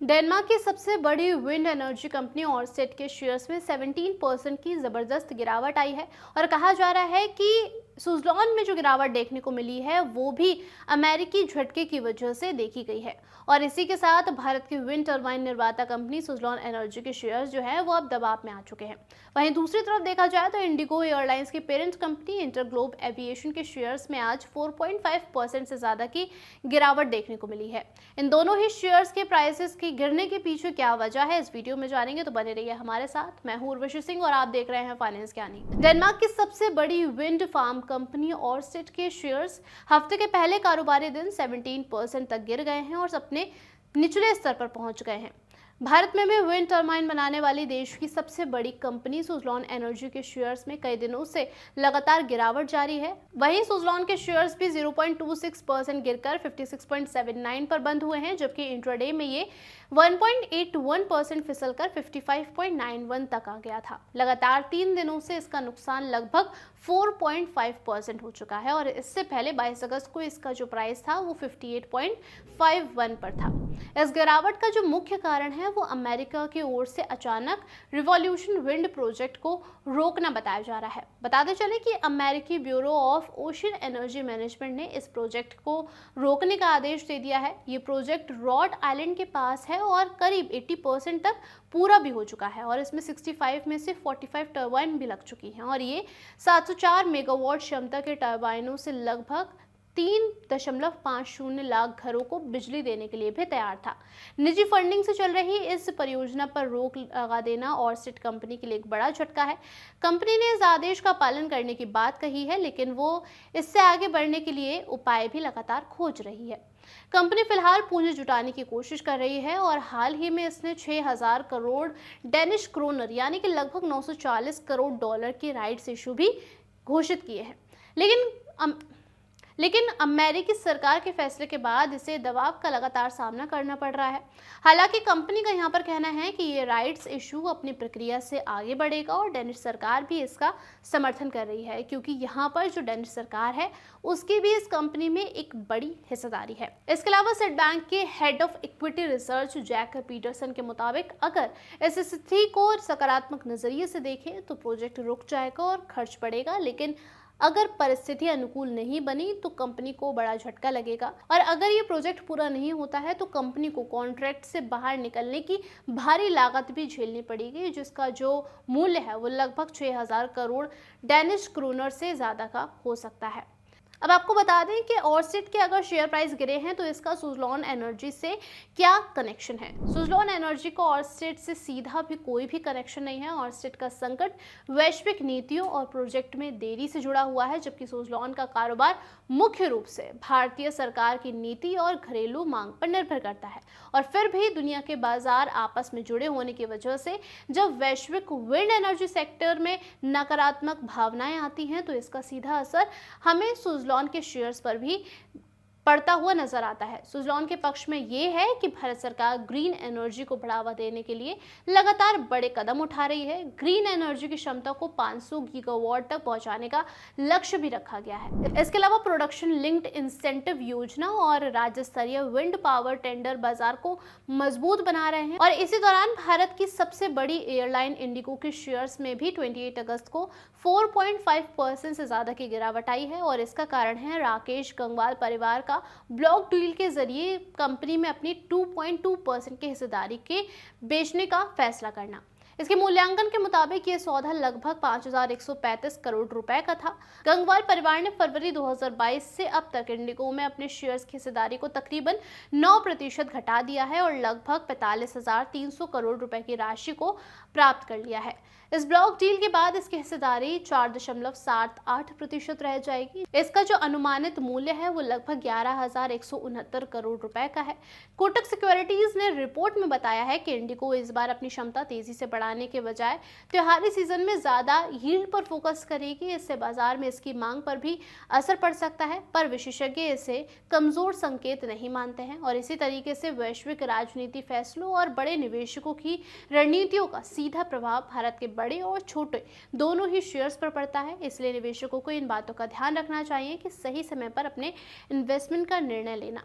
Denmark की सबसे बड़ी विंड एनर्जी कंपनी ऑरसेट के शेयर्स में 17% की जबरदस्त गिरावट आई है और कहा जा रहा है कि सुज़लॉन में जो गिरावट देखने को मिली है वो भी अमेरिकी झटके की वजह से देखी गई है। और इसी के साथ भारत की विंड टरबाइन निर्माता कंपनी सुज़लॉन एनर्जी के शेयर्स जो है वो अब दबाव में आ चुके हैं। वहीं दूसरी तरफ देखा जाए तो इंडिगो एयरलाइंस की पेरेंट कंपनी इंटरग्लोब एविएशन के शेयर्स में आज 4.5% से ज्यादा की गिरावट देखने को मिली है। इन दोनों ही शेयर्स के प्राइसेस की गिरने के पीछे क्या वजह है, इस वीडियो में जानेंगे, तो बने रहिए हमारे साथ। मैं हूं उर्वशी सिंह और आप देख रहे हैं फाइनेंस ज्ञानी। डेनमार्क की सबसे बड़ी विंड फार्म कंपनी ऑरसेट के शेयर्स हफ्ते के पहले कारोबारी दिन 17% तक गिर गए हैं और अपने निचले स्तर पर पहुंच गए हैं। भारत में भी विंड टरबाइन बनाने वाली देश की सबसे बड़ी कंपनी सुज़लॉन एनर्जी के शेयर्स में कई दिनों से लगातार गिरावट जारी है। वहीं सुज़लॉन के शेयर्स भी 0.26% गिरकर 56.79 पर बंद हुए हैं, जबकि इंट्राडे में ये 1.81% फिसलकर 55.91 तक आ गया था। लगातार 3 दिनों से इसका नुकसान लगभग 4.5% हो चुका है और इससे पहले 22 अगस्त को इसका जो प्राइस था वो 58.51 पर था। इस गिरावट का जो मुख्य कारण है वो अमेरिका की ओर से अचानक रिवॉल्यूशन विंड प्रोजेक्ट को रोकना बताया जा रहा है। बताते चले कि अमेरिकी bureau of ocean energy management ने इस प्रोजेक्ट को रोकने का आदेश दे दिया है। ये प्रोजेक्ट रॉड आइलैंड के पास है और करीब 80% तक पूरा भी हो चुका है और इसमें 65 में से 45 टरबाइन भी लग चुकी हैं और ये 704 मेगावाट क्षमता के टरबाइनों से लगभग 3.50 लाख घरों को बिजली देने के लिए भी तैयार था। निजी फंडिंग से चल रही इस परियोजना पर रोक लगा देना ऑरसेट कंपनी के लिए एक बड़ा झटका है। कंपनी ने इस आदेश का पालन करने की बात कही है, लेकिन वो इससे आगे बढ़ने के लिए उपाय भी लगातार खोज रही है। कंपनी फिलहाल पूंजी जुटाने की कोशिश कर रही है और हाल ही में इसने 6000 करोड़ डेनिश क्रोनर यानी कि लगभग 940 करोड़ डॉलर की राइट्स इशू भी घोषित किए हैं। लेकिन अमेरिकी सरकार के फैसले के बाद इसे दबाव का लगातार सामना करना पड़ रहा है। हालांकि कंपनी का यहाँ पर कहना है कि ये राइट्स इशू अपनी प्रक्रिया से आगे बढ़ेगा और डेनिश सरकार भी इसका समर्थन कर रही है, क्योंकि यहाँ पर जो डेनिश सरकार है उसकी भी इस कंपनी में एक बड़ी हिस्सेदारी है। इसके अलावा सिड बैंक के head of equity research Jack Peterson के मुताबिक अगर इस स्थिति को सकारात्मक नजरिए से देखें तो प्रोजेक्ट रुक जाएगा और खर्च बढ़ेगा, लेकिन अगर परिस्थिति अनुकूल नहीं बनी तो कंपनी को बड़ा झटका लगेगा और अगर ये प्रोजेक्ट पूरा नहीं होता है तो कंपनी को कॉन्ट्रैक्ट से बाहर निकलने की भारी लागत भी झेलनी पड़ेगी, जिसका जो मूल्य है वो लगभग 6000 करोड़ डेनिश क्रोनर से ज्यादा का हो सकता है। अब आपको बता दें कि ऑरसेट के अगर शेयर प्राइस गिरे हैं तो इसका सुज़लॉन एनर्जी से क्या कनेक्शन है। सुज़लॉन एनर्जी को ऑरसेट से सीधा भी कोई भी कनेक्शन नहीं है। ऑरसेट का संकट वैश्विक नीतियों और प्रोजेक्ट में देरी से जुड़ा हुआ है, जबकि सुज़लॉन का कारोबार मुख्य रूप से भारतीय सरकार की नीति और घरेलू मांग पर निर्भर करता है। और फिर भी दुनिया के बाजार आपस में जुड़े होने की वजह से जब वैश्विक विंड एनर्जी सेक्टर में नकारात्मक भावनाएं आती हैं तो इसका सीधा असर हमें सुज़लॉन के शेयर्स पर भी पड़ता हुआ नजर आता है। सुज़लॉन के पक्ष में ये है कि भारत सरकार ग्रीन एनर्जी को बढ़ावा देने के लिए लगातार बड़े कदम उठा रही है। ग्रीन एनर्जी की क्षमता को 500 गीगावाट तक पहुंचाने का लक्ष्य भी रखा गया है। इसके अलावा प्रोडक्शन लिंक्ड इंसेंटिव योजना और राज्य स्तरीय विंड पावर टेंडर बाजार को मजबूत बना रहे हैं। और इसी दौरान भारत की सबसे बड़ी एयरलाइन इंडिगो के शेयर्स में भी 28 अगस्त को 4.5% से ज्यादा की गिरावट आई है और इसका कारण है राकेश गंगवाल परिवार का ब्लॉक डील के जरिए कंपनी में अपनी 2.2% की हिस्सेदारी के बेचने का फैसला करना। इसके मूल्यांकन के मुताबिक ये सौदा लगभग 5135 करोड़ रुपए का था। गंगवाल परिवार ने फरवरी 2022 से अब तक इंडिगो में अपने शेयर्स की हिस्सेदारी को तकरीबन 9% घटा दिया है और लगभग 45,300 करोड़ रुपए की राशि को प्राप्त कर लिया है। इस ब्लॉक डील के बाद इसकी हिस्सेदारी 4.78% रह जाएगी। इसका जो अनुमानित मूल्य है वो लगभग 11,169 करोड़ रुपए का है। कोटक सिक्योरिटीज ने रिपोर्ट में बताया है कि इंडिगो इस बार अपनी क्षमता तेजी से बढ़ाने के बजाय त्योहारी सीजन में ज्यादा यील्ड पर फोकस करेगी। इससे बाजार में इसकी मांग पर भी असर पड़ सकता है, पर विशेषज्ञ इसे कमजोर संकेत नहीं मानते हैं और इसी तरीके से वैश्विक राजनीति फैसलों और बड़े निवेशकों की रणनीतियों का सीधा प्रभाव भारत के बड़े और छोटे दोनों ही शेयर्स पर पड़ता है। इसलिए निवेशकों को इन बातों का ध्यान रखना चाहिए कि सही समय पर अपने इन्वेस्टमेंट का निर्णय लेना।